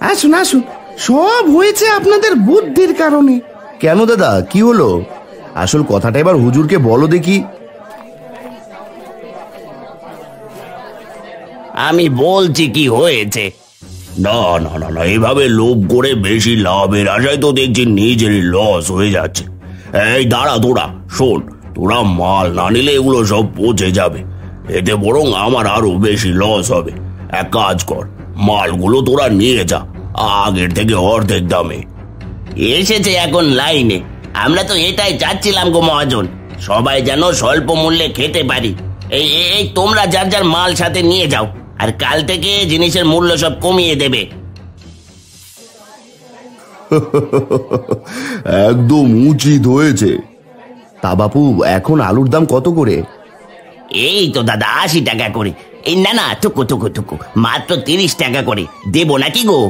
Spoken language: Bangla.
আসুন আসুন, সব হয়েছে আপনাদের বুদ্ধির কারণে। কেন দাদা, কি হলো? আসল কথাটা এবার হুজুরকে বলো দেখি। আমি বলছি কি হয়েছে। না না না না, এভাবে লোভ করে বেশি লাভের আশায় তো দেখছি নিজেরই লস হয়ে যাচ্ছে। এই দাঁড়া, তোরা শোন, তোরা মাল না নিলে এগুলো সব পচে যাবে, এতে বরং আমার আরো বেশি লস হবে। এক কাজ কর, মালগুলো তোরা নিয়ে যা আগের থেকে অর্ধেক দামে। এসেছে এখন লাইনে, আমরা তো এটাই চাচ্ছিলাম গো মহাজন, সবাই যেন স্বল্প মূল্যে খেতে পারি। এই এই তোমরা যার যার মাল সাথে নিয়ে যাও, আর কাল থেকে জিনিসের মূল্য সব কমিয়ে দেবে। একদম উচিত হয়েছে। তা বাপু, এখন আলুর দাম কত করে? এই তো দাদা 80 টাকা করে। এই না না, টুকু টুকু টুকু, মাত্র 30 টাকা করে দেবো নাকি গো?